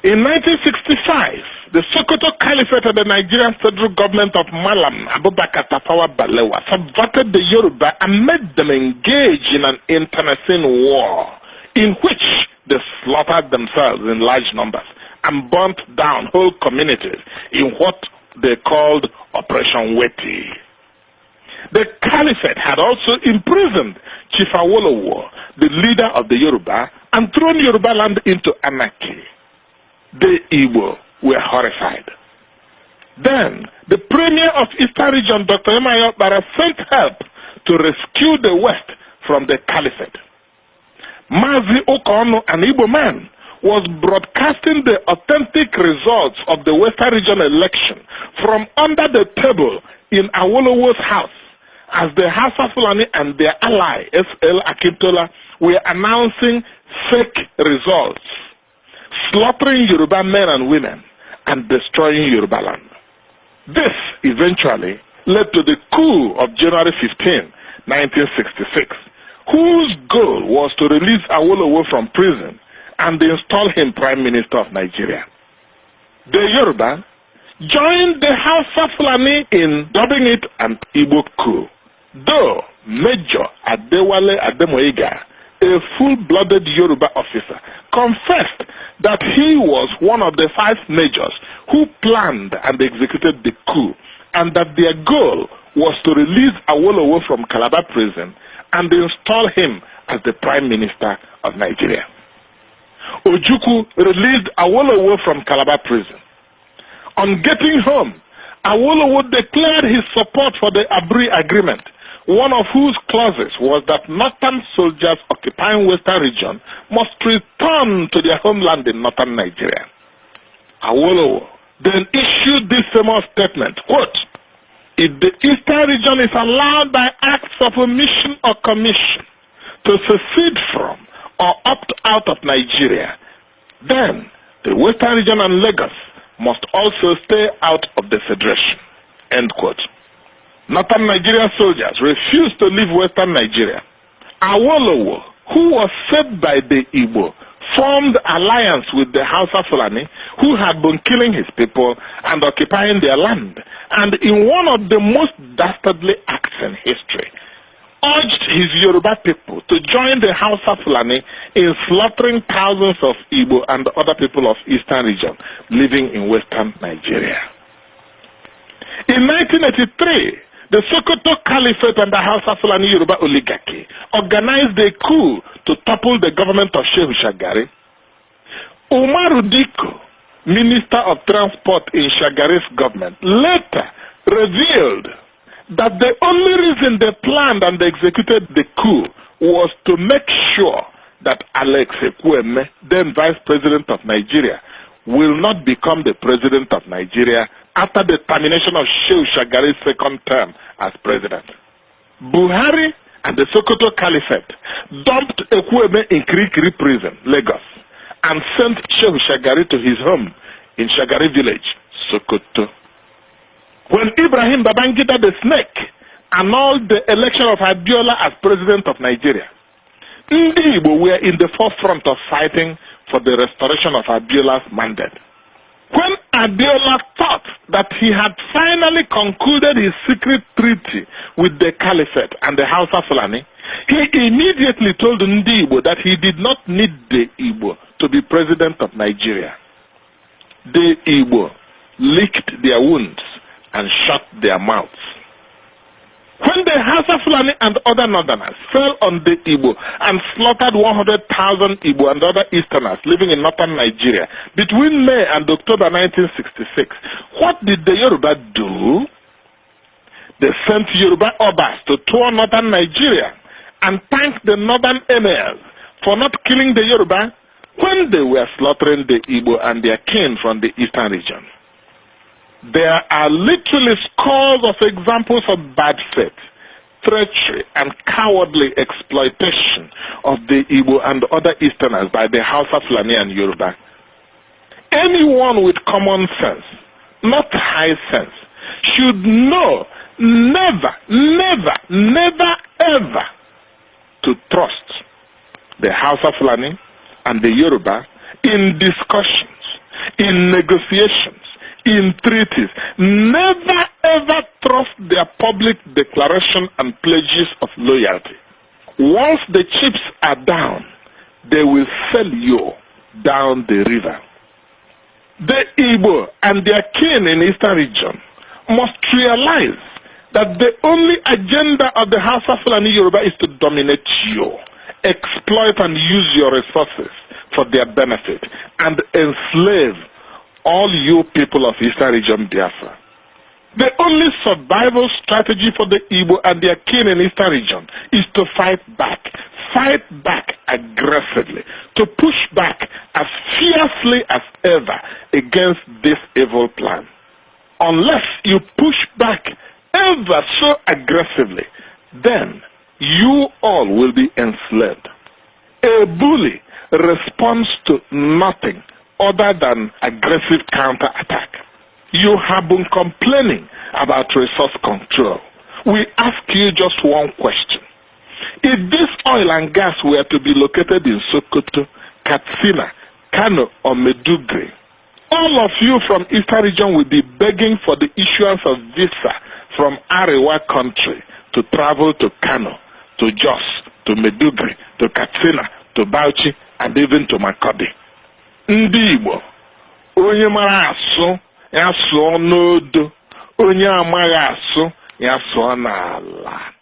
In 1965, the Sokoto Caliphate and the Nigerian federal government of Malam Abubakar Tafawa Balewa subverted the Yoruba and made them engage in an internecine war in which they slaughtered themselves in large numbers and burnt down whole communities in what they called Operation Weti. The Caliphate had also imprisoned Chief Awolowo, the leader of the Yoruba, and thrown Yoruba land into anarchy. The Igbo were horrified. Then, the Premier of Eastern Region, Dr. Emeagwali Okpara, sent help to rescue the West from the Caliphate. Mazi Okono, an Igbo man, was broadcasting the authentic results of the Western Region election from under the table in Awolowo's house as the Hausa Fulani and their ally, S.L. Akintola, were announcing fake results, slaughtering Yoruba men and women, and destroying Yoruba land. This eventually led to the coup of January 15, 1966, whose goal was to release Awolowo from prison and install him Prime Minister of Nigeria. The Yoruba joined the Hausa Fulani in dubbing it an Igbo coup, though Major Adewale Ademoyiga, a full-blooded Yoruba officer, confessed that he was one of the 5 majors who planned and executed the coup, and that their goal was to release Awolowo from Calabar prison and install him as the Prime Minister of Nigeria. Ojukwu released Awolowo from Calabar prison. On getting home, Awolowo declared his support for the Abri Agreement, one of whose clauses was that northern soldiers occupying Western region must return to their homeland in northern Nigeria. Awolowo then issued this famous statement, quote, "If the Eastern region is allowed by acts of omission or commission to secede from or opt out of Nigeria, then the Western region and Lagos must also stay out of the Federation." End quote. Northern Nigerian soldiers refused to leave Western Nigeria. Awolowo, who was saved by the Igbo, formed alliance with the Hausa Fulani, who had been killing his people and occupying their land, and in one of the most dastardly acts in history, urged his Yoruba people to join the Hausa Fulani in slaughtering thousands of Igbo and other people of Eastern region living in Western Nigeria. In 1983, the Sokoto Caliphate and the Hausa Fulani Yoruba oligarchy organized a coup to topple the government of Shehu Shagari. Umaru Diko, Minister of Transport in Shagari's government, later revealed that the only reason they planned and executed the coup was to make sure that Alex Ekwueme, then Vice President of Nigeria, will not become the President of Nigeria after the termination of Shehu Shagari's second term as President. Buhari and the Sokoto Caliphate dumped Ekwueme in Kirikiri prison, Lagos, and sent Shehu Shagari to his home in Shagari village, Sokoto. When Ibrahim Babangida the Snake annulled the election of Abiola as President of Nigeria, Ndi Igbo were in the forefront of fighting for the restoration of Abiola's mandate. When Abiola thought that he had finally concluded his secret treaty with the Caliphate and the Hausa Fulani, he immediately told Ndi Igbo that he did not need the Igbo to be President of Nigeria. The Igbo licked their wounds and shut their mouths. When the Hausa Fulani and other northerners fell on the Igbo and slaughtered 100,000 Igbo and other Easterners living in northern Nigeria between May and October 1966, what did the Yoruba do? They sent Yoruba Obas to tour northern Nigeria and thanked the northern emirs for not killing the Yoruba when they were slaughtering the Igbo and their kin from the eastern region. There are literally scores of examples of bad faith, treachery, and cowardly exploitation of the Igbo and other Easterners by the Hausa Fulani and Yoruba. Anyone with common sense, not high sense, should know never, never, never, ever to trust the Hausa Fulani and the Yoruba in discussions, in negotiations, in treaties, never ever trust their public declaration and pledges of loyalty. Once the chips are down, they will sell you down the river. The Igbo and their kin in Eastern region must realize that the only agenda of the Hausa Fulani Yoruba is to dominate you, exploit and use your resources for their benefit, and enslave all you people of Eastern region Biafra. The only survival strategy for the Igbo and their kin in Eastern region is to fight back aggressively, to push back as fiercely as ever against this evil plan. Unless you push back ever so aggressively, then you all will be enslaved. A bully responds to nothing other than aggressive counterattack. You have been complaining about resource control. We ask you just one question. If this oil and gas were to be located in Sokoto, Katsina, Kano, or Medugri, all of you from Eastern region will be begging for the issuance of visa from Arewa country to travel to Kano, to Jos, to Medugri, to Katsina, to Bauchi, and even to Makodi. Ndị Igbo, onye mara asụ, ya sụọ n'odo, onye amaghị asụ, ya sụọ n'ala.